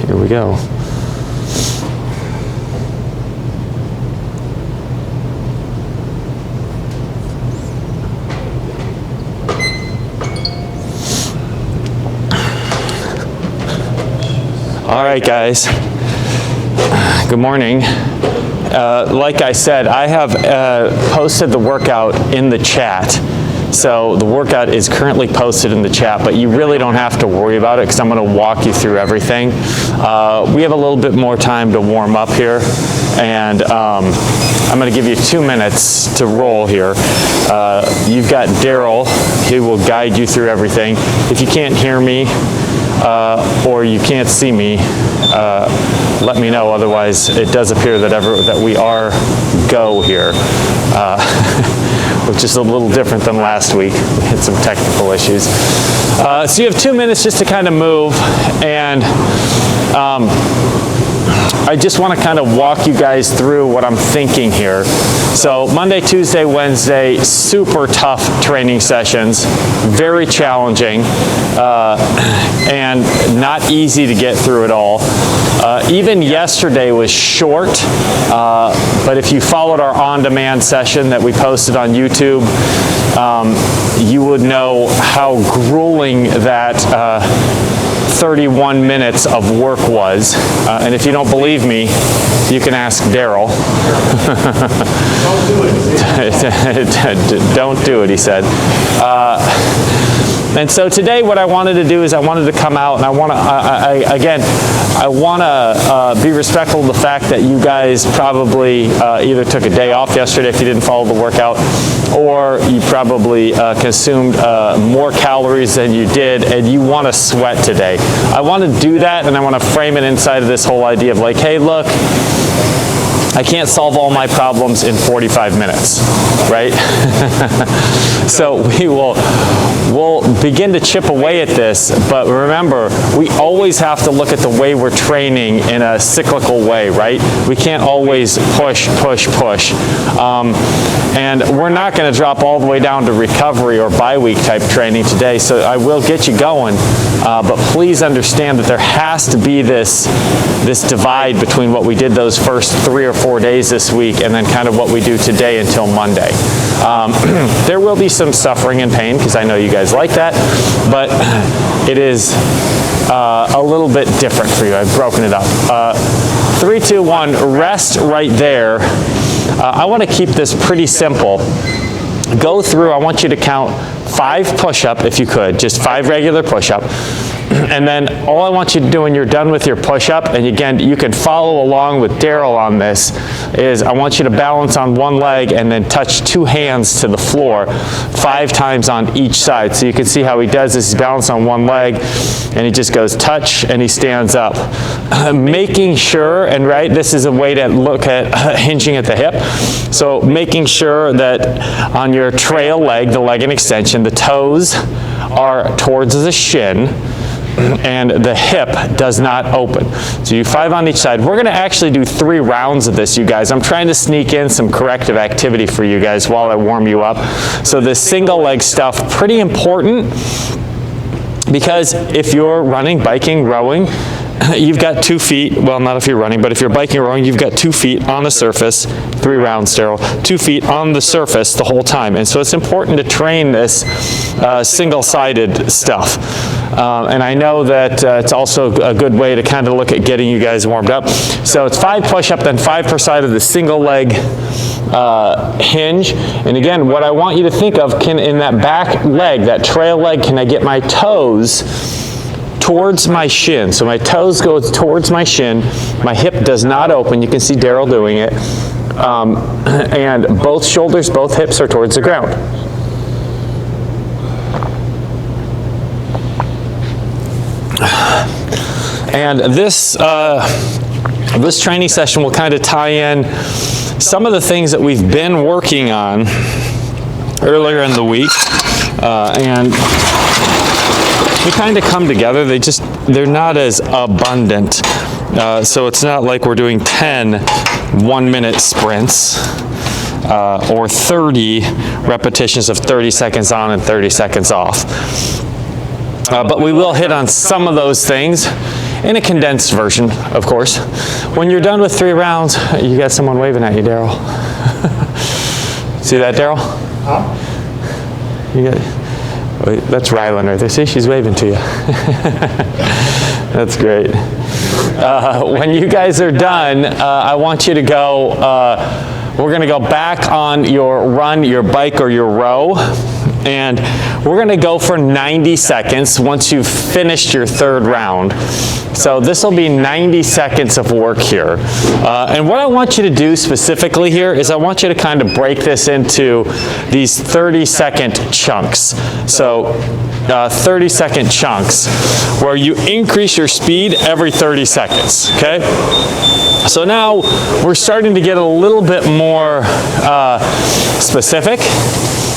Here we go. All right, guys. Good morning. Like I said, I have posted the workout in the chat. So the workout is currently posted in the chat, but you really don't have to worry about it because I'm going to walk you through everything. We have a little bit more time to warm up here, and I'm going to give you 2 minutes to roll here. You've got Daryl. He will guide you through everything. If you can't hear me or you can't see me, let me know. Otherwise, it does appear that we are go here. Which is a little different than last week. We had some technical issues. So you have 2 minutes just to kind of move, and I just want to kind of walk you guys through what I'm thinking here. So Monday, Tuesday, Wednesday, super tough training sessions, very challenging, and not easy to get through it all. Even yesterday was short, but if you followed our on-demand session that we posted on YouTube, you would know how grueling that 31 minutes of work was. And if you don't believe me, you can ask Daryl. Don't do it, he said. And so today what I wanted to do is I wanted to come out and I want to be respectful of the fact that you guys probably either took a day off yesterday if you didn't follow the workout, or you probably consumed more calories than you did and you want to sweat today. I want to do that, and I want to frame it inside of this whole idea of like, hey, look, I can't solve all my problems in 45 minutes, right? So we'll begin to chip away at this, but remember, we always have to look at the way we're training in a cyclical way, right? We can't always push. And we're not going to drop all the way down to recovery or bi-week type training today, so I will get you going, but please understand that there has to be this divide between what we did those first 3 or 4 days this week and then kind of what we do today until Monday. There will be some suffering and pain because I know you guys like that, but it is a little bit different for you. I've broken it up. 3, 2, 1, rest right there. I want to keep this pretty simple. Go through, I want you to count 5 push-up if you could, just 5 regular push-up. And then all I want you to do when you're done with your push-up, and again, you can follow along with Daryl on this, is I want you to balance on one leg and then touch 2 hands to the floor 5 times on each side. So you can see how he does this. He's balanced on one leg, and he just goes touch, and he stands up. Making sure, and right, this is a way to look at hinging at the hip. So making sure that on your trail leg, the leg in extension, the toes are towards the shin, and the hip does not open. So you 5 on each side. We're going to actually do 3 rounds of this, you guys. I'm trying to sneak in some corrective activity for you guys while I warm you up. So this single leg stuff, pretty important, because if you're running, biking, rowing, you've got 2 feet, well, not if you're running, but if you're biking or rowing, you've got 2 feet on the surface, 3 rounds, Daryl, 2 feet on the surface the whole time. And so it's important to train this single-sided stuff. And I know that it's also a good way to kind of look at getting you guys warmed up. So it's 5 push-up, then 5 per side of the single leg hinge. And again, what I want you to think of, in that back leg, that trail leg, can I get my toes towards my shin? So my toes go towards my shin, my hip does not open. You can see Daryl doing it. And both shoulders, both hips are towards the ground. And this training session will kind of tie in some of the things that we've been working on earlier in the week, and they kind of come together. They're not as abundant. So it's not like we're doing 10 one-minute sprints or 30 repetitions of 30 seconds on and 30 seconds off. But we will hit on some of those things. in a condensed version, of course. When you're done with 3 rounds, you got someone waving at you, Daryl. See that, Daryl? Huh? Wait, that's Rylan right there. See, she's waving to you. That's great. When you guys are done, I want you to go, we're going to go back on your run, your bike, or your row. And we're going to go for 90 seconds once you've finished your 3rd round. So this will be 90 seconds of work here. And what I want you to do specifically here is I want you to kind of break this into these 30-second chunks. So 30-second chunks where you increase your speed every 30 seconds, okay? So now we're starting to get a little bit more specific.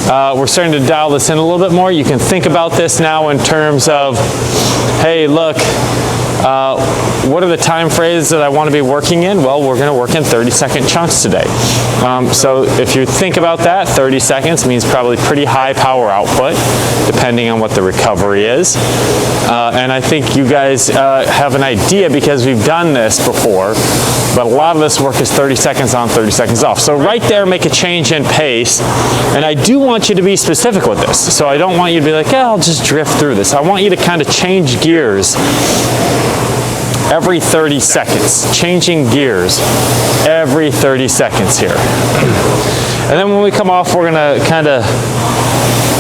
We're starting to dial this in a little bit more. You can think about this now in terms of, hey, look, what are the time frames that I want to be working in? Well, we're going to work in 30-second chunks today. So if you think about that, 30 seconds means probably pretty high power output, depending on what the recovery is. And I think you guys have an idea because we've done this before, but a lot of this work is 30 seconds on, 30 seconds off. So right there, make a change in pace. And I do want you to be specific with this. So I don't want you to be like, yeah, I'll just drift through this. I want you to kind of change gears every 30 seconds, changing gears every 30 seconds here. And then when we come off, we're going to kind of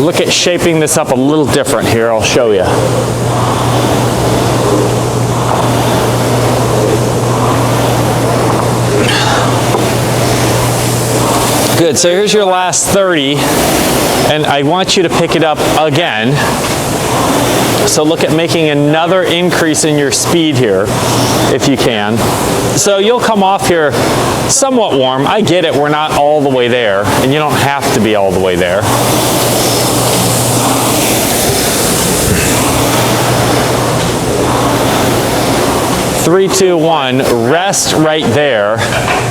look at shaping this up a little different here. I'll show you. Good, so here's your last 30, and I want you to pick it up again. So look at making another increase in your speed here, if you can. So you'll come off here somewhat warm. I get it, we're not all the way there, and you don't have to be all the way there. Three, two, one, rest right there.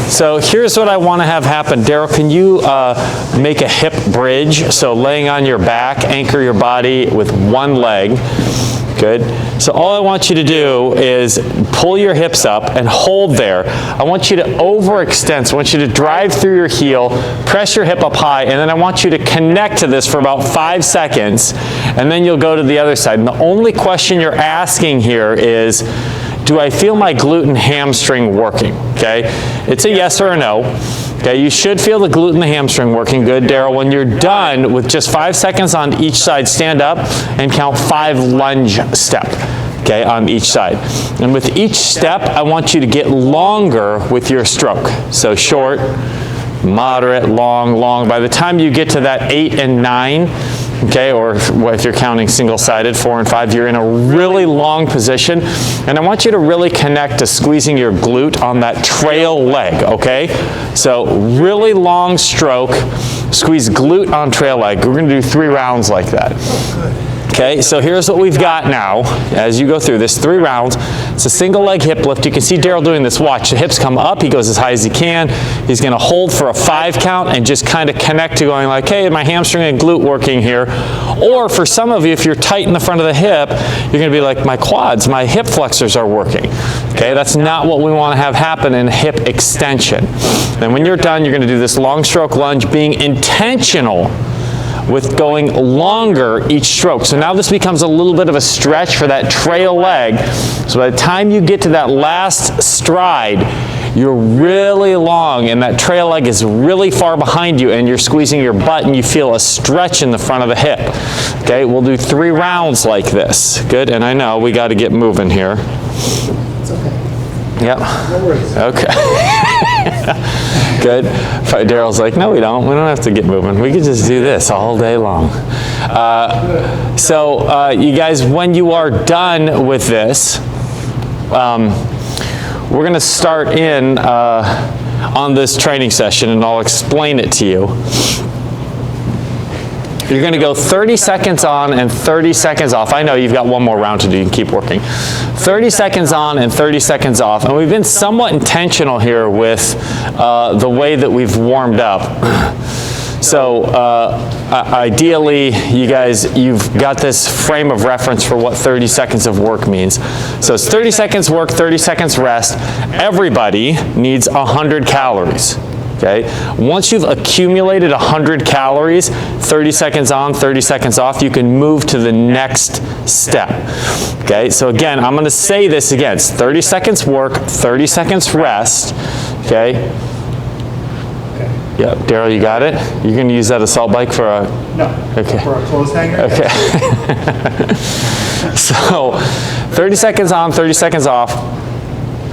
So here's what I want to have happen. Daryl, can you make a hip bridge? So laying on your back, anchor your body with one leg. Good. So all I want you to do is pull your hips up and hold there. I want you to overextend. So I want you to drive through your heel, press your hip up high, and then I want you to connect to this for about 5 seconds, and then you'll go to the other side. And the only question you're asking here is, do I feel my glute and hamstring working? Okay, it's a yes or a no. Okay, you should feel the glute and the hamstring working. Good, Daryl. When you're done with just 5 seconds on each side, stand up and count 5 lunge step. Okay, on each side. And with each step, I want you to get longer with your stroke. So short, moderate, long, long. By the time you get to that 8 and 9, okay, or if you're counting single-sided, 4 and 5, you're in a really long position, and I want you to really connect to squeezing your glute on that trail leg, okay? So really long stroke, squeeze glute on trail leg. We're going to do 3 rounds like that. Okay, so here's what we've got now as you go through this 3 rounds. It's a single leg hip lift. You can see Daryl doing this. Watch, the hips come up. He goes as high as he can. He's going to hold for a 5 count and just kind of connect to going like, hey, my hamstring and glute working here. Or for some of you, if you're tight in the front of the hip, you're going to be like, my quads, my hip flexors are working. Okay, that's not what we want to have happen in hip extension. Then when you're done, you're going to do this long stroke lunge, being intentional with going longer each stroke. So now this becomes a little bit of a stretch for that trail leg. So by the time you get to that last stride, you're really long and that trail leg is really far behind you and you're squeezing your butt and you feel a stretch in the front of the hip. Okay, we'll do 3 rounds like this. Good, and I know we got to get moving here. It's okay. Yep. No worries. Okay. Good. Daryl's like, no, we don't. We don't have to get moving. We could just do this all day long. So you guys, when you are done with this, we're going to start in on this training session, and I'll explain it to you. You're going to go 30 seconds on and 30 seconds off. I know you've got one more round to do. You can keep working. 30 seconds on and 30 seconds off. And we've been somewhat intentional here with the way that we've warmed up. So ideally, you guys, you've got this frame of reference for what 30 seconds of work means. So it's 30 seconds work, 30 seconds rest. Everybody needs 100 calories. Okay? Once you've accumulated 100 calories, 30 seconds on, 30 seconds off, you can move to the next step. Okay? So again, I'm going to say this again. It's 30 seconds work, 30 seconds rest. Okay? Yep, Daryl, you got it? You're going to use that assault bike for a... No. Okay. For a clothes hanger? Okay. So 30 seconds on, 30 seconds off.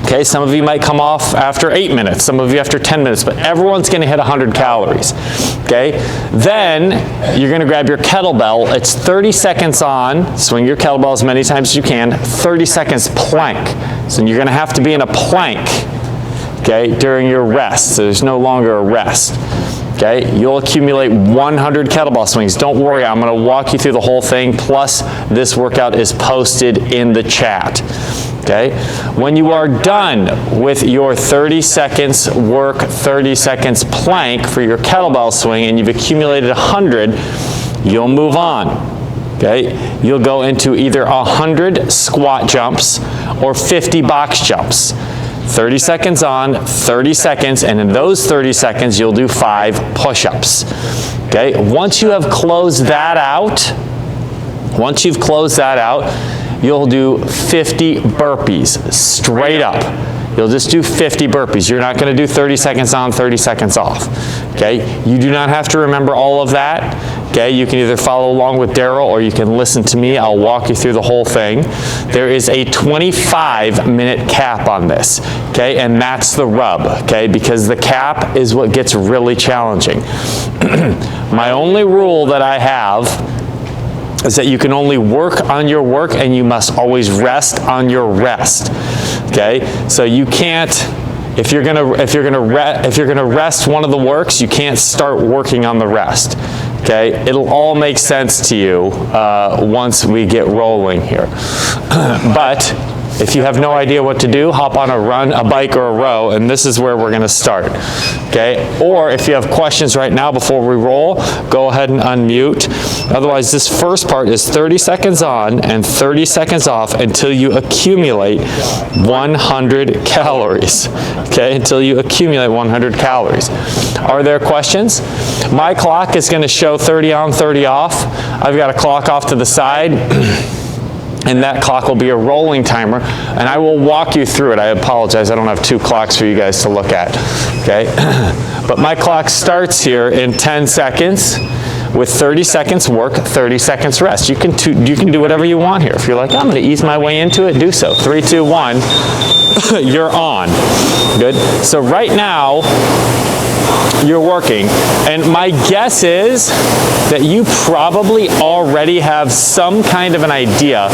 Okay, some of you might come off after 8 minutes, some of you after 10 minutes, but everyone's going to hit 100 calories. Okay, then you're going to grab your kettlebell. It's 30 seconds on, swing your kettlebell as many times as you can, 30 seconds plank. So you're going to have to be in a plank, okay, during your rest. So there's no longer a rest. Okay, you'll accumulate 100 kettlebell swings. Don't worry, I'm going to walk you through the whole thing, plus this workout is posted in the chat. Okay, when you are done with your 30 seconds work, 30 seconds plank for your kettlebell swing, and you've accumulated 100, you'll move on. Okay, you'll go into either 100 squat jumps or 50 box jumps. 30 seconds on, 30 seconds, and in those 30 seconds, you'll do 5 push-ups. Okay, once you have closed that out, you'll do 50 burpees straight up. You'll just do 50 burpees. You're not going to do 30 seconds on, 30 seconds off. Okay? You do not have to remember all of that. Okay? You can either follow along with Daryl or you can listen to me. I'll walk you through the whole thing. There is a 25-minute cap on this. Okay? And that's the rub. Okay? Because the cap is what gets really challenging. My only rule that I have is that you can only work on your work and you must always rest on your rest. Okay? So you can't, if you're gonna rest one of the works, you can't start working on the rest. Okay? It'll all make sense to you once we get rolling here. But if you have no idea what to do, hop on a run, a bike, or a row, and this is where we're going to start. Okay? Or if you have questions right now before we roll, go ahead and unmute. Otherwise, this first part is 30 seconds on and 30 seconds off until you accumulate 100 calories. Okay? Until you accumulate 100 calories. Are there questions? My clock is going to show 30 on, 30 off. I've got a clock off to the side. And that clock will be a rolling timer, and I will walk you through it. I apologize, I don't have 2 clocks for you guys to look at, okay? But my clock starts here in 10 seconds with 30 seconds work, 30 seconds rest. You can do whatever you want here. If you're like, I'm gonna ease my way into it, do so. 3, 2, 1, you're on. Good? So right now, you're working, and my guess is that you probably already have some kind of an idea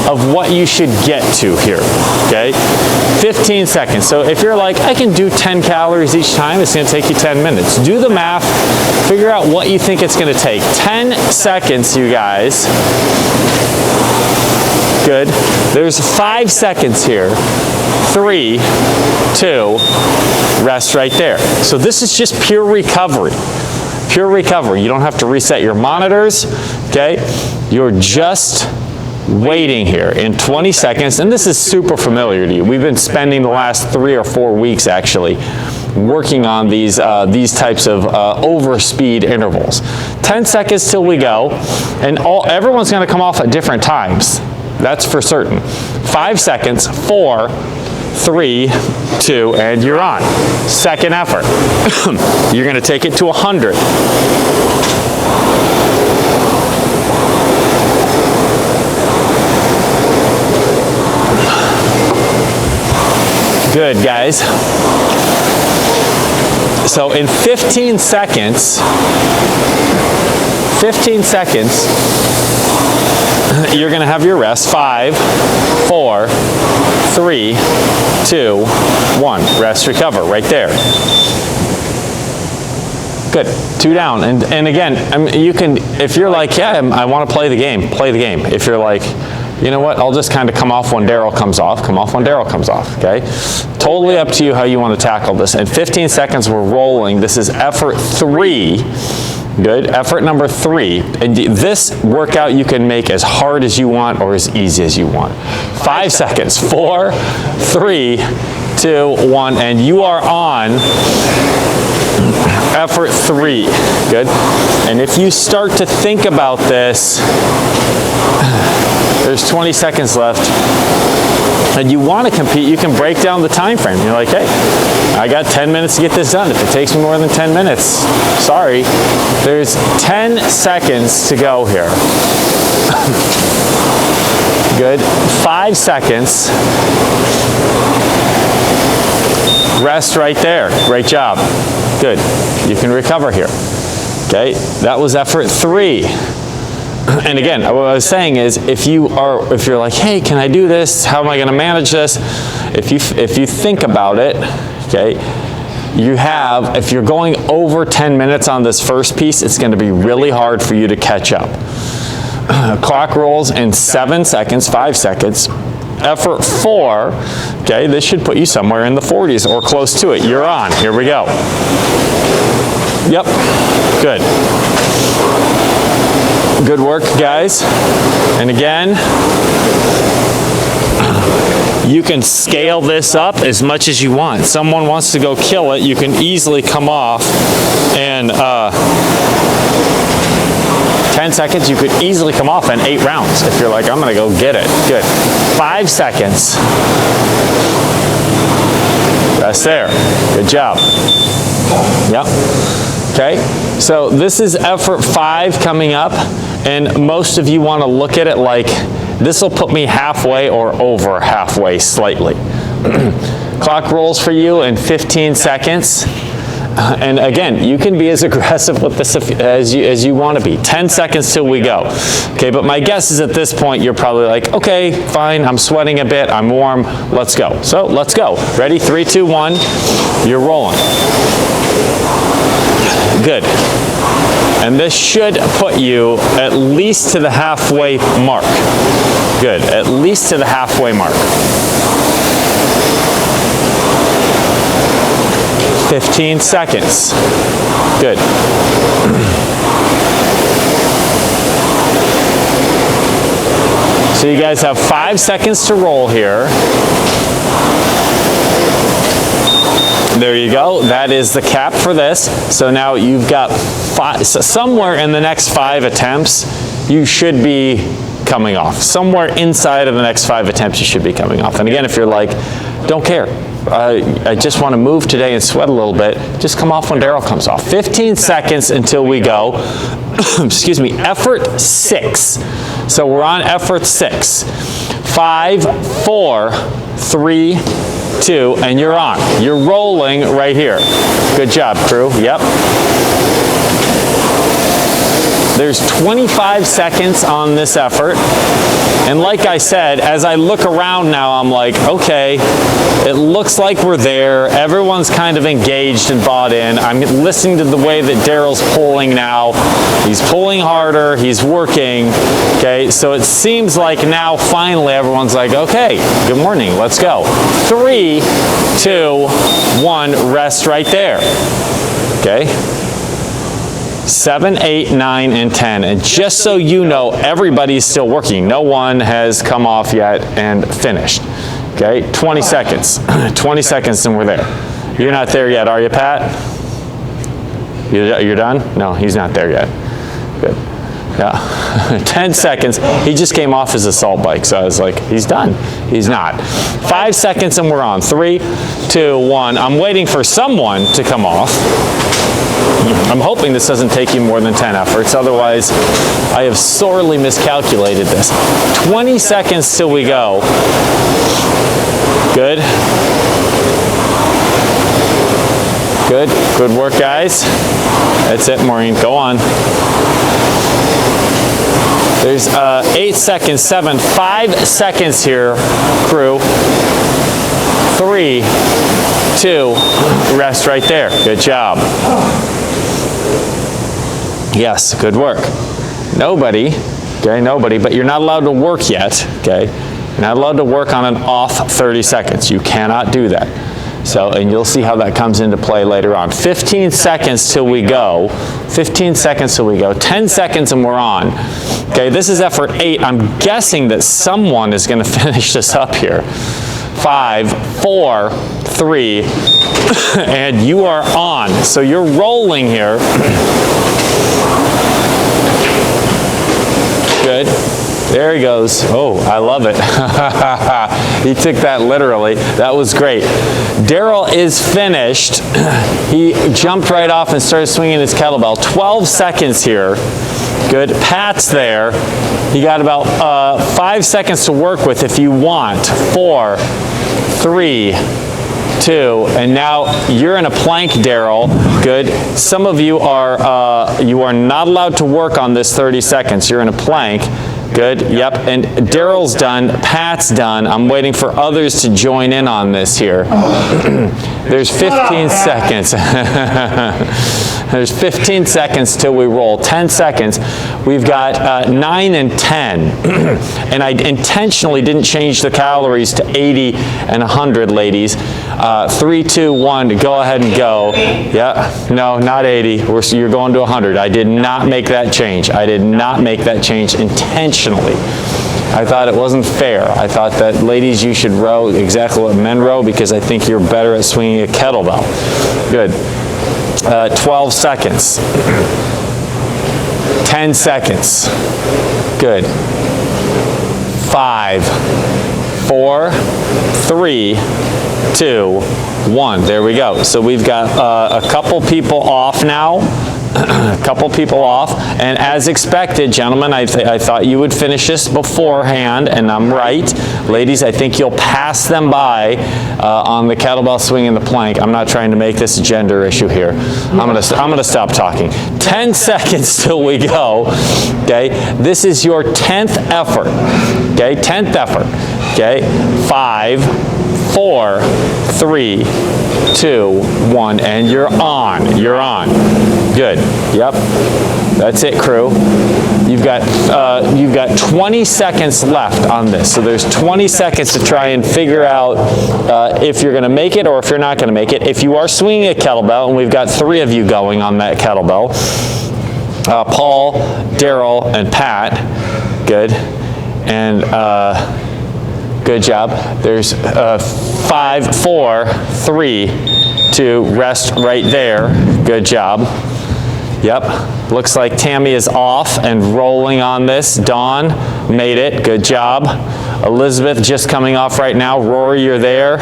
of what you should get to here, okay? 15 seconds. So if you're like, I can do 10 calories each time, it's going to take you 10 minutes. Do the math, figure out what you think it's going to take. 10 seconds, you guys. Good. There's 5 seconds here. 3, 2, rest right there. So this is just pure recovery. Pure recovery. You don't have to reset your monitors, okay? You're just waiting here in 20 seconds, and this is super familiar to you. We've been spending the last 3 or 4 weeks actually working on these types of overspeed intervals. 10 seconds till we go, and everyone's going to come off at different times. That's for certain. 5 seconds, 4, 3, 2, and you're on. Second effort. You're going to take it to 100. Good, guys. So in 15 seconds, you're going to have your rest. 5, 4, 3, 2, 1. Rest, recover, right there. Good. 2 down. And again, I mean, you can, if you're like, yeah, I want to play the game, play the game. If you're like, You know what? I'll just kind of come off when Daryl comes off. Come off when Daryl comes off, okay? Totally up to you how you want to tackle this. In 15 seconds, we're rolling. This is effort 3. Good. Effort number 3. And this workout you can make as hard as you want or as easy as you want. 5 seconds. 4, 3, 2, 1. And you are on effort 3. Good. And if you start to think about this, there's 20 seconds left, and you want to compete, you can break down the time frame. You're like, hey, I got 10 minutes to get this done. If it takes me more than 10 minutes, sorry. There's 10 seconds to go here. Good. 5 seconds. Rest right there. Great job. Good. You can recover here. Okay, that was effort 3. And again, what I was saying is, if you're like, hey, can I do this? How am I going to manage this? If you think about it, okay, if you're going over 10 minutes on this first piece, it's going to be really hard for you to catch up. Clock rolls in 7 seconds, 5 seconds. Effort 4, okay, this should put you somewhere in the 40s or close to it. You're on. Here we go. Yep. Good. Good work, guys. And again, you can scale this up as much as you want. Someone wants to go kill it, you can easily come off and 10 seconds, you could easily come off in 8 rounds if you're like, I'm going to go get it. Good. 5 seconds. That's there. Good job. Yep. Okay, so this is effort 5 coming up, and most of you want to look at it like, this will put me halfway or over halfway slightly. Clock rolls for you in 15 seconds. And again, you can be as aggressive with this as you want to be. 10 seconds till we go. Okay, but my guess is at this point you're probably like, okay, fine, I'm sweating a bit, I'm warm, let's go. So let's go. Ready? 3, 2, 1. You're rolling. Good. And this should put you at least to the halfway mark. Good. At least to the halfway mark. 15 seconds. Good. So you guys have 5 seconds to roll here. There you go. That is the cap for this. So now you've got somewhere in the next 5 attempts, you should be coming off. Somewhere inside of the next 5 attempts, you should be coming off. And again, if you're like, don't care, I just want to move today and sweat a little bit, just come off when Daryl comes off. 15 seconds until we go. Excuse me, effort 6. So we're on effort 6. 5, 4, 3, 2, and you're on. You're rolling right here. Good job, crew. Yep. There's 25 seconds on this effort. And like I said, as I look around now, I'm like, okay, it looks like we're there. Everyone's kind of engaged and bought in. I'm listening to the way that Daryl's pulling now. He's pulling harder, he's working. Okay, so it seems like now finally everyone's like, okay, good morning, let's go. 3, 2, 1, rest right there. Okay. 7, 8, 9, and 10. And just so you know, everybody's still working. No one has come off yet and finished. Okay, 20 seconds. 20 seconds and we're there. You're not there yet, are you, Pat? You're done? No, he's not there yet. Good. Yeah. 10 seconds. He just came off his assault bike, so I was like, he's done. He's not. 5 seconds and we're on. 3, 2, 1. I'm waiting for someone to come off. I'm hoping this doesn't take you more than 10 efforts, otherwise I have sorely miscalculated this. 20 seconds till we go. Good. Good. Good work, guys. That's it, Maureen. Go on. There's 8 seconds, 7, 5 seconds here, crew. 3, 2, rest right there. Good job. Yes, good work. Nobody Okay, nobody, but you're not allowed to work yet, okay? You're not allowed to work on an off 30 seconds. You cannot do that. So, and you'll see how that comes into play later on. 15 seconds till we go. 15 seconds till we go. 10 seconds and we're on. Okay, this is effort 8. I'm guessing that someone is going to finish this up here. 5, 4, 3, and you are on. So you're rolling here. Good. There he goes. Oh, I love it. He took that literally. That was great. Daryl is finished. He jumped right off and started swinging his kettlebell. 12 seconds here. Good. Pat's there. You got about 5 seconds to work with if you want. 4, 3, 2, and now you're in a plank, Daryl. Good. Some of you are not allowed to work on this 30 seconds. You're in a plank. Good. Yep. And Daryl's done. Pat's done. I'm waiting for others to join in on this here. There's 15 seconds. There's 15 seconds till we roll. 10 seconds. We've got 9 and 10. And I intentionally didn't change the calories to 80 and 100, ladies. 3, 2, 1, go ahead and go. Yeah. No, not 80. You're going to 100. I did not make that change. I did not make that change intentionally. I thought it wasn't fair. I thought that, ladies, you should row exactly what men row because I think you're better at swinging a kettlebell. Good. 12 seconds. 10 seconds. Good. 5, 4, 3, 2, 1. There we go. So we've got a couple people off now. A couple people off, and as expected, gentlemen, I thought you would finish this beforehand, and I'm right. Ladies, I think you'll pass them by on the kettlebell swing and the plank. I'm not trying to make this a gender issue here. I'm gonna stop talking. 10 seconds till we go. Okay, this is your 10th effort. Okay, 10th effort. Okay, 5, 4, 3, 2, 1, and you're on. You're on. Good. Yep. That's it, crew. You've got 20 seconds left on this. So there's 20 seconds to try and figure out if you're going to make it or if you're not going to make it. If you are swinging a kettlebell, and we've got 3 of you going on that kettlebell, Paul, Daryl, and Pat. Good. And good job. There's 5, 4, 3, 2, rest right there. Good job. Yep. Looks like Tammy is off and rolling on this. Dawn made it. Good job. Elizabeth just coming off right now. Rory, you're there.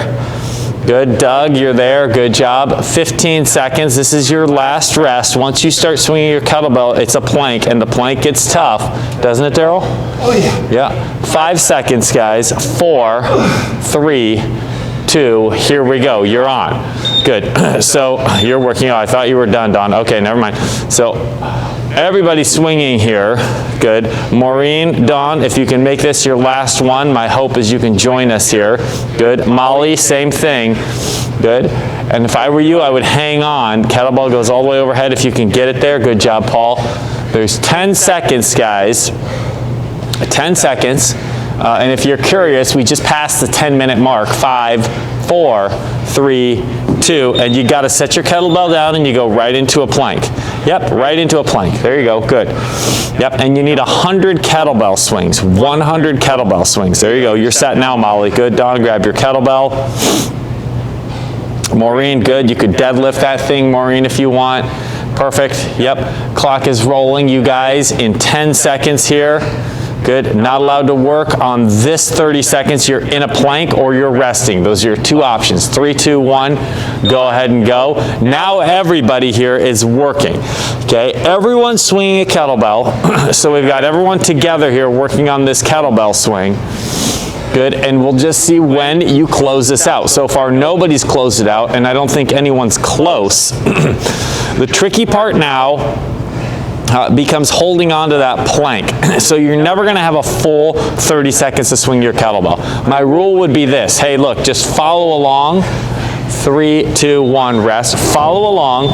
Good. Doug, you're there. Good job. 15 seconds. This is your last rest. Once you start swinging your kettlebell, it's a plank, and the plank gets tough. Doesn't it, Daryl? Oh, yeah. Yeah. 5 seconds, guys. 4, 3, 2, here we go. You're on. Good. So you're working. Oh, I thought you were done, Don. Okay, never mind. So everybody's swinging here. Good. Maureen, Dawn, if you can make this your last one, my hope is you can join us here. Good. Molly, same thing. Good. And if I were you, I would hang on. Kettlebell goes all the way overhead if you can get it there. Good job, Paul. There's 10 seconds, guys. 10 seconds. And if you're curious, we just passed the 10-minute mark. 5, 4, 3, 2, and you got to set your kettlebell down and you go right into a plank. Yep, right into a plank. There you go. Good. Yep, and you need 100 kettlebell swings. 100 kettlebell swings. There you go. You're set now, Molly. Good. Don, grab your kettlebell. Maureen, good. You could deadlift that thing, Maureen, if you want. Perfect. Yep. Clock is rolling, you guys, in 10 seconds here. Good. Not allowed to work on this 30 seconds. You're in a plank or you're resting. Those are your 2 options. 3, 2, 1. Go ahead and go. Now everybody here is working. Okay. Everyone's swinging a kettlebell. So we've got everyone together here working on this kettlebell swing. Good. And we'll just see when you close this out. So far, nobody's closed it out, and I don't think anyone's close. The tricky part now becomes holding on to that plank. So you're never going to have a full 30 seconds to swing your kettlebell. My rule would be this. Hey, look, just follow along. 3, 2, 1, rest. Follow along.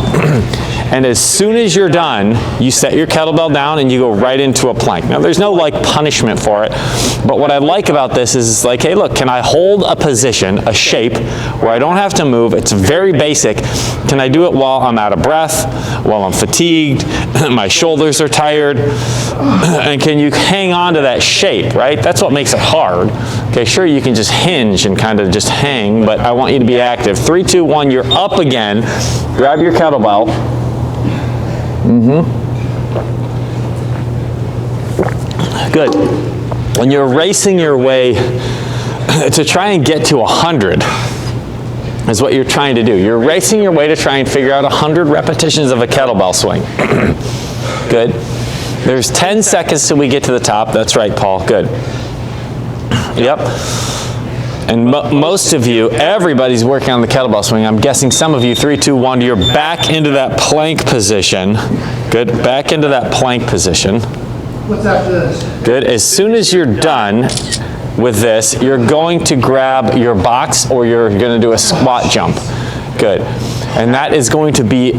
And as soon as you're done, you set your kettlebell down and you go right into a plank. Now, there's no like punishment for it, but what I like about this is it's like, hey, look, can I hold a position, a shape, where I don't have to move? It's very basic. Can I do it while I'm out of breath, while I'm fatigued, my shoulders are tired, and can you hang on to that shape, right? That's what makes it hard. Okay, sure, you can just hinge and kind of just hang, but I want you to be active. 3, 2, 1, you're up again. Grab your kettlebell. Good. When you're racing your way to try and get to 100 is what you're trying to do. You're racing your way to try and figure out 100 repetitions of a kettlebell swing. Good. There's 10 seconds till we get to the top. That's right, Paul. Good. Yep. And most of you, everybody's working on the kettlebell swing. I'm guessing some of you, 3, 2, 1, you're back into that plank position. Good. Back into that plank position. What's after this? Good. As soon as you're done with this, you're going to grab your box or you're going to do a squat jump. Good. And that is going to be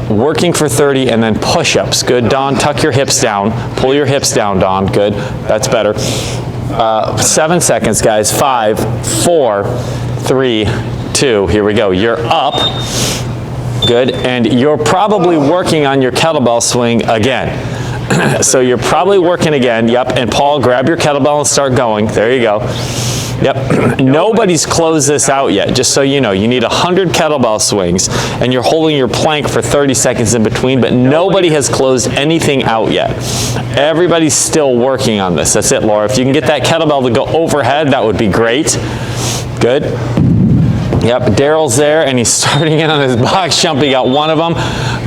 working for 30 and then push-ups. Good. Don, tuck your hips down. Pull your hips down, Don. Good. That's better. 7 seconds, guys. 5, 4, 3, 2. Here we go. You're up. Good. And you're probably working on your kettlebell swing again. So you're probably working again. Yep. And Paul, grab your kettlebell and start going. There you go. Yep. Nobody's closed this out yet, just so you know. You need 100 kettlebell swings, and you're holding your plank for 30 seconds in between, but nobody has closed anything out yet. Everybody's still working on this. That's it, Laura. If you can get that kettlebell to go overhead, that would be great. Good. Yep, Daryl's there, and he's starting in on his box jump. He got one of them.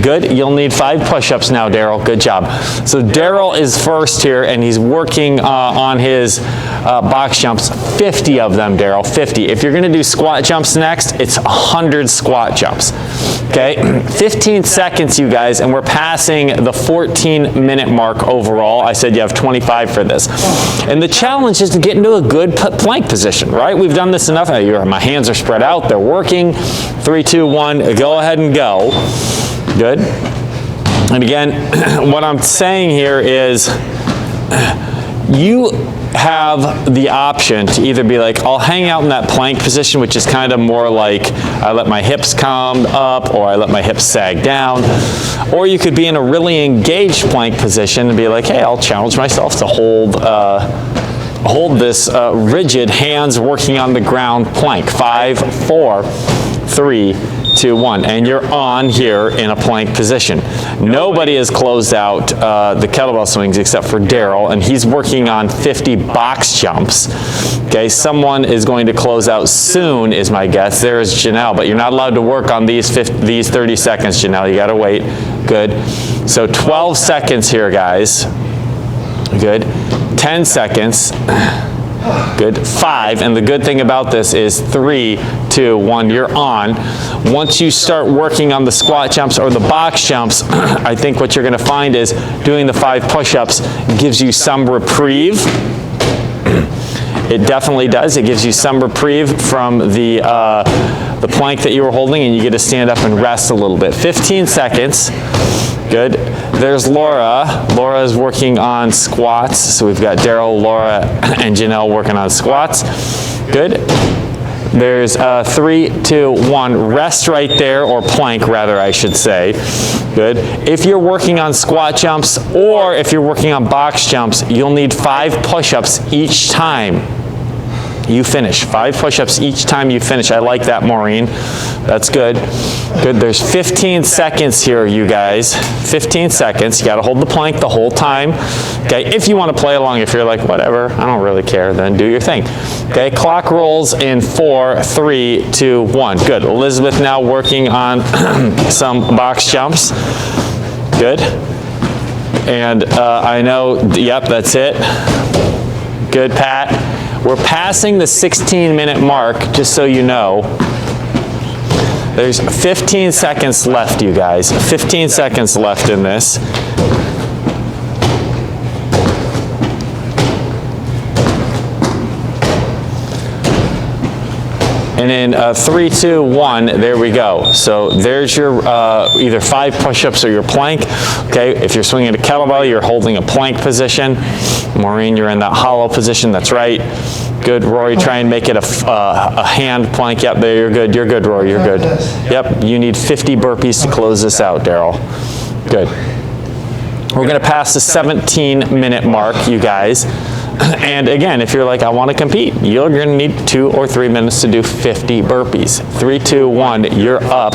Good. You'll need 5 push-ups now, Daryl. Good job. So Daryl is first here, and he's working on his box jumps. 50 of them, Daryl. 50. If you're going to do squat jumps next, it's 100 squat jumps. Okay? 15 seconds, you guys, and we're passing the 14-minute mark overall. I said you have 25 for this. And the challenge is to get into a good plank position, right? We've done this enough. My hands are spread out. They're working. 3, 2, 1. Go ahead and go. Good. And again, what I'm saying here is you have the option to either be like, I'll hang out in that plank position, which is kind of more like I let my hips come up or I let my hips sag down. Or you could be in a really engaged plank position and be like, hey, I'll challenge myself to hold this rigid, hands working on the ground plank. 5, 4, 3, 2, 1. And you're on here in a plank position. Nobody has closed out the kettlebell swings except for Daryl, and he's working on 50 box jumps. Okay, someone is going to close out soon is my guess. There is Janelle, but you're not allowed to work on these 30 seconds, Janelle. You got to wait. Good. So 12 seconds here, guys. Good. 10 seconds. Good. 5. And the good thing about this is 3, 2, 1. You're on. Once you start working on the squat jumps or the box jumps, I think what you're going to find is doing the 5 push-ups gives you some reprieve. It definitely does. It gives you some reprieve from the plank that you were holding, and you get to stand up and rest a little bit. 15 seconds. Good. There's Laura. Laura is working on squats. So we've got Daryl, Laura, and Janelle working on squats. Good. There's 3, 2, 1. Rest right there, or plank rather, I should say. Good. If you're working on squat jumps or if you're working on box jumps, you'll need 5 push-ups each time you finish. 5 push-ups each time you finish. I like that, Maureen. That's good. Good. There's 15 seconds here, you guys. 15 seconds. You got to hold the plank the whole time. Okay. If you want to play along, if you're like, whatever, I don't really care, then do your thing. Okay. Clock rolls in 4, 3, 2, 1. Good. Elizabeth now working on some box jumps. Good. And I know, yep, that's it. Good, Pat. We're passing the 16-minute mark, just so you know. There's 15 seconds left, you guys. 15 seconds left in this. And in 3, 2, 1, there we go. So there's your either 5 push-ups or your plank. Okay, if you're swinging a kettlebell, you're holding a plank position. Maureen, you're in that hollow position. That's right. Good, Rory. Try and make it a hand plank. Yep, there. You're good. You're good, Rory. You're good. Yep. You need 50 burpees to close this out, Daryl. Good. We're going to pass the 17-minute mark, you guys. And again, if you're like, I want to compete, you're going to need 2 or 3 minutes to do 50 burpees. 3, 2, 1, you're up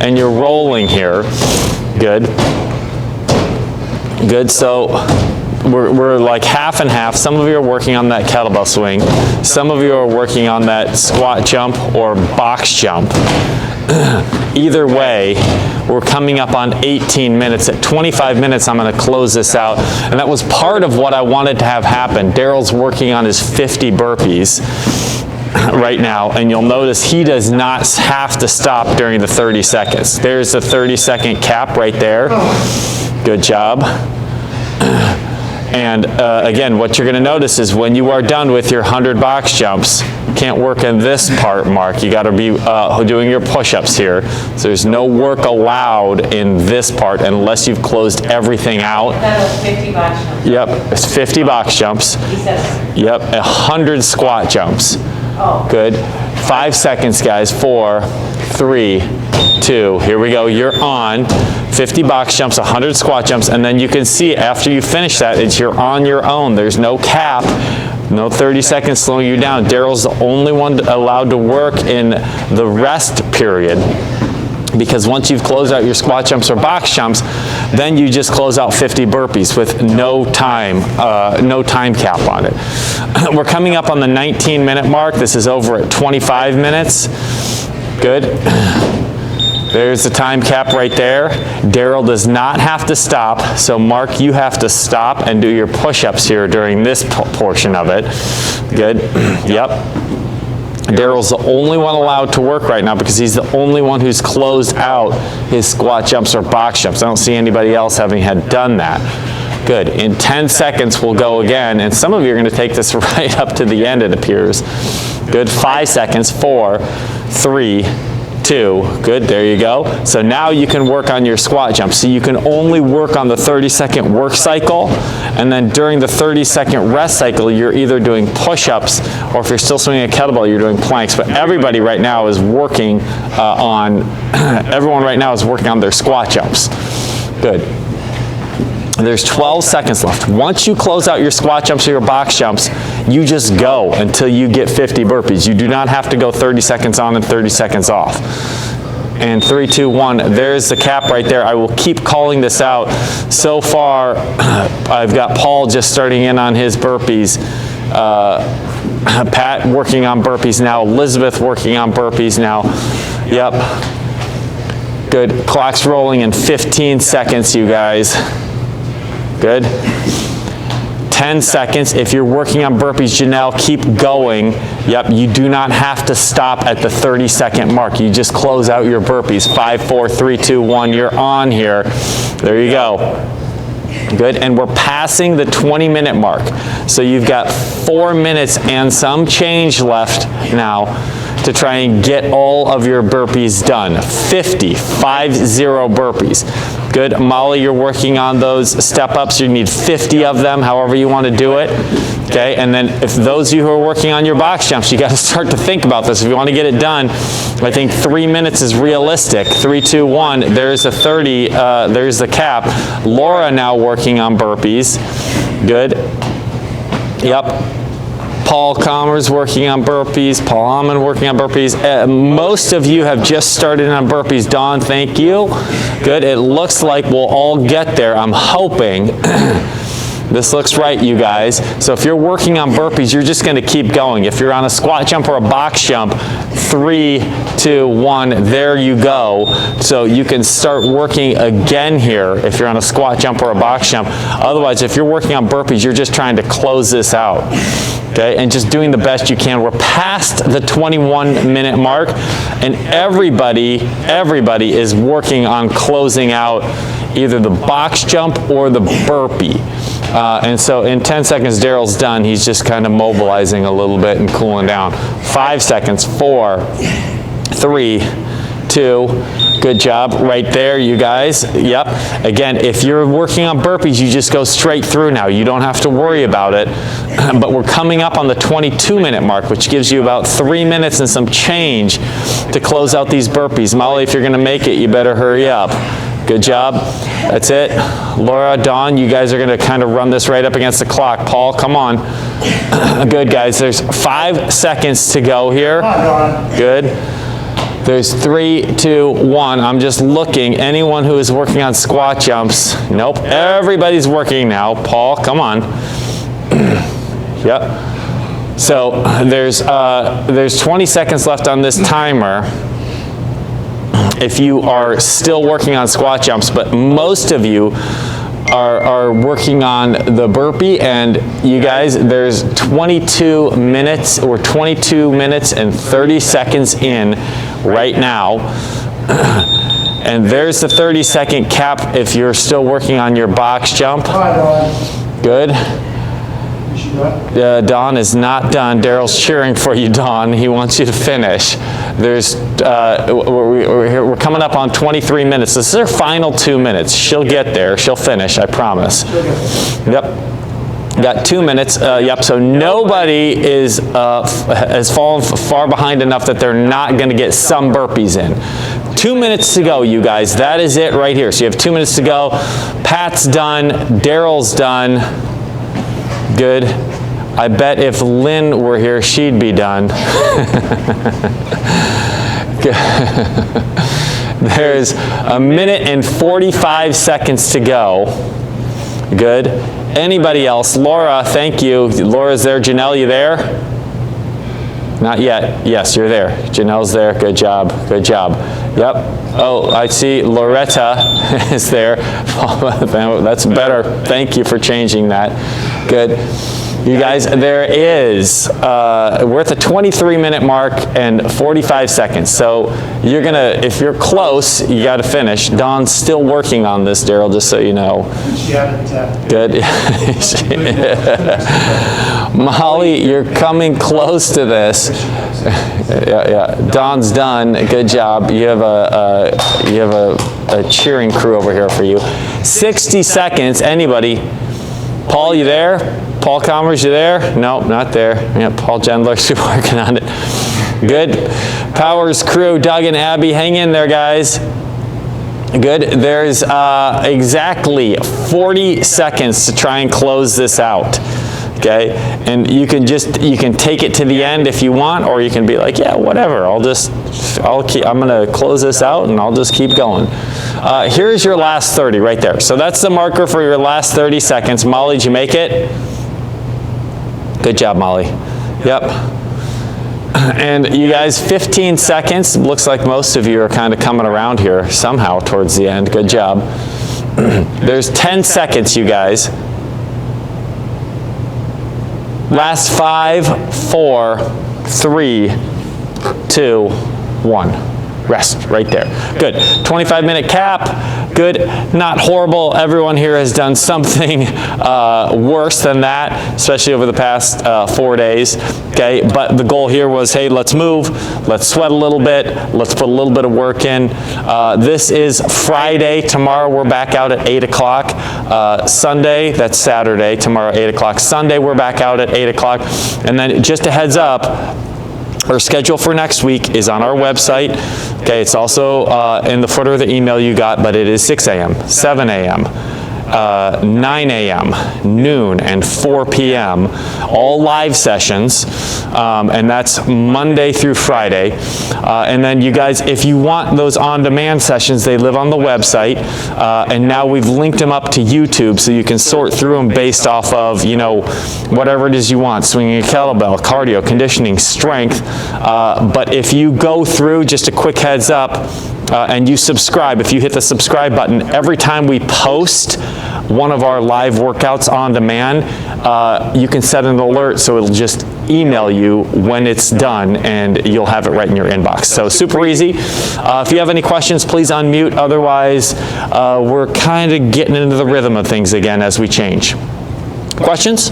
and you're rolling here. Good. Good. So we're like half and half. Some of you are working on that kettlebell swing. Some of you are working on that squat jump or box jump. Either way, we're coming up on 18 minutes. At 25 minutes, I'm going to close this out. And that was part of what I wanted to have happen. Daryl's working on his 50 burpees right now, and you'll notice he does not have to stop during the 30 seconds. There's the 30-second cap right there. Good job. And again, what you're going to notice is when you are done with your 100 box jumps, you can't work in this part, Mark. You got to be doing your push-ups here. So there's no work allowed in this part unless you've closed everything out. That was 50 box jumps. Yep, it's 50 box jumps. He says. Yep, 100 squat jumps. Oh. Good. 5 seconds, guys. 4, 3, 2. Here we go. You're on. 50 box jumps, 100 squat jumps, and then you can see after you finish that, you're on your own. There's no cap, no 30 seconds slowing you down. Daryl's the only one allowed to work in the rest period, because once you've closed out your squat jumps or box jumps, then you just close out 50 burpees with no time cap on it. We're coming up on the 19-minute mark. This is over at 25 minutes. Good. There's the time cap right there. Daryl does not have to stop. So Mark, you have to stop and do your push-ups here during this portion of it. Good. Yep. Daryl's the only one allowed to work right now because he's the only one who's closed out his squat jumps or box jumps. I don't see anybody else having had done that. Good. In 10 seconds, we'll go again. And some of you are going to take this right up to the end, it appears. Good. 5 seconds. 4, 3, 2. Good, there you go. So now you can work on your squat jump. So you can only work on the 30-second work cycle, and then during the 30-second rest cycle, you're either doing push-ups, or if you're still swinging a kettlebell, you're doing planks. But everybody right now is working everyone right now is working on their squat jumps. Good. There's 12 seconds left. Once you close out your squat jumps or your box jumps, you just go until you get 50 burpees. You do not have to go 30 seconds on and 30 seconds off. And 3, 2, 1, there's the cap right there. I will keep calling this out. So far, I've got Paul just starting in on his burpees. Pat working on burpees now. Elizabeth working on burpees now. Yep. Good. Clock's rolling in 15 seconds, you guys. Good. 10 seconds. If you're working on burpees, Janelle, keep going. Yep, you do not have to stop at the 30-second mark. You just close out your burpees. 5, 4, 3, 2, 1. You're on here. There you go. Good. And we're passing the 20-minute mark. So you've got 4 minutes and some change left now to try and get all of your burpees done. 50 burpees. Good. Molly, you're working on those step-ups. You need 50 of them, however you want to do it. Okay, and then if those of you who are working on your box jumps, you got to start to think about this. If you want to get it done, I think 3 minutes is realistic. 3, 2, 1, there's a 30, there's the cap. Laura now working on burpees. Good. Yep. Paul Commer's working on burpees. Paul Almond working on burpees. Most of you have just started on burpees. Dawn, thank you. Good. It looks like we'll all get there. I'm hoping. This looks right, you guys. So if you're working on burpees, you're just going to keep going. If you're on a squat jump or a box jump, 3, 2, 1, there you go. So you can start working again here if you're on a squat jump or a box jump. Otherwise, if you're working on burpees, you're just trying to close this out. Okay, and just doing the best you can. We're past the 21-minute mark, and everybody is working on closing out either the box jump or the burpee. And so in 10 seconds, Daryl's done. He's just kind of mobilizing a little bit and cooling down. 5 seconds, 4, 3, 2, good job. Right there, you guys. Yep. Again, if you're working on burpees, you just go straight through now. You don't have to worry about it. But we're coming up on the 22-minute mark, which gives you about 3 minutes and some change to close out these burpees. Molly, if you're going to make it, you better hurry up. Good job. That's it. Laura, Dawn, you guys are going to kind of run this right up against the clock. Paul, come on. Good, guys. There's 5 seconds to go here. Good. There's 3, 2, 1. I'm just looking. Anyone who is working on squat jumps. Nope. Everybody's working now. Paul, come on. Yep. So there's 20 seconds left on this timer if you are still working on squat jumps, but most of you are working on the burpee, and you guys, there's 22 minutes or 22 minutes and 30 seconds in right now. And there's the 30-second cap if you're still working on your box jump. Good. Don is not done. Daryl's cheering for you, Don. He wants you to finish. There's, we're coming up on 23 minutes. This is her final 2 minutes. She'll get there. She'll finish, I promise. Yep. Got 2 minutes. Yep. So nobody has fallen far behind enough that they're not going to get some burpees in. 2 minutes to go, you guys. That is it right here. So you have 2 minutes to go. Pat's done. Daryl's done. Good. I bet if Lynn were here, she'd be done. There's 1 minute and 45 seconds to go. Good. Anybody else? Laura, thank you. Laura's there. Janelle, you there? Not yet. Yes, you're there. Janelle's there. Good job. Good job. Yep. Oh, I see Loretta is there. That's better. Thank you for changing that. Good. You guys, there is, we're at the 23-minute mark and 45 seconds. So you're going to, if you're close, you got to finish. Don's still working on this, Daryl, just so you know. Good. Molly, you're coming close to this. Yeah. Don's done. Good job. You have a cheering crew over here for you. 60 seconds. Anybody? Paul, you there? Paul Commerce, you there? No, not there. Yeah, Paul Gendler's working on it. Good. Powers crew, Doug and Abby, hang in there, guys. Good. There's exactly 40 seconds to try and close this out. Okay, and you can take it to the end if you want, or you can be like, yeah, whatever. I'm gonna close this out and I'll just keep going. Here's your last 30 right there. So that's the marker for your last 30 seconds. Molly, did you make it? Good job, Molly. Yep. And you guys, 15 seconds. Looks like most of you are kind of coming around here somehow towards the end. Good job. There's 10 seconds, you guys. Last 5, 4, 3, 2, 1. Rest right there. Good. 25-minute cap. Good. Not horrible. Everyone here has done something worse than that, especially over the past 4 days. Okay. But the goal here was, hey, let's move. Let's sweat a little bit. Let's put a little bit of work in. This is Friday. Tomorrow we're back out at 8 o'clock. Sunday, that's Saturday. Tomorrow 8 o'clock. Sunday we're back out at 8 o'clock. And then just a heads up, our schedule for next week is on our website. Okay, it's also in the footer of the email you got, but it is 6 a.m., 7 a.m., 9 a.m., noon, and 4 p.m., all live sessions, and that's Monday through Friday. And then you guys, if you want those on-demand sessions, they live on the website, and now we've linked them up to YouTube so you can sort through them based off of, you know, whatever it is you want, swinging a kettlebell, cardio, conditioning, strength. But if you go through, just a quick heads up, and you subscribe, if you hit the subscribe button, every time we post one of our live workouts on demand, you can set an alert so it'll just email you when it's done and you'll have it right in your inbox. So super easy. If you have any questions, please unmute. Otherwise, we're kind of getting into the rhythm of things again as we change. Questions?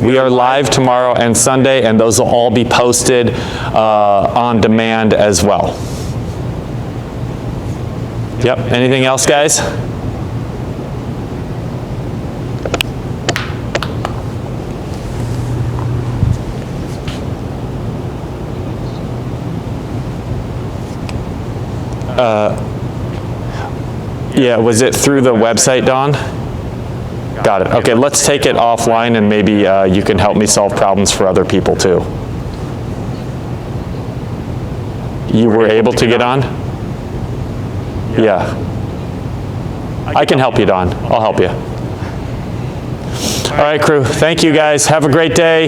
We are live tomorrow and Sunday, and those will all be posted on demand as well. Yep, anything else, guys? Yeah, was it through the website, Dawn? Got it. Okay, let's take it offline, and maybe you can help me solve problems for other people too. You were able to get on? Yeah. I can help you, Dawn. I'll help you. All right, crew. Thank you, guys. Have a great day.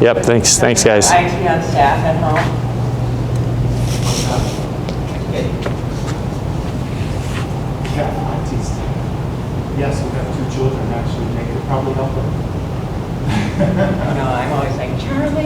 Yep, thanks, guys. IT on staff at home. Yeah, IT's. Yes, we have 2 children, actually, they could probably help them. No, I'm always like, Charlie.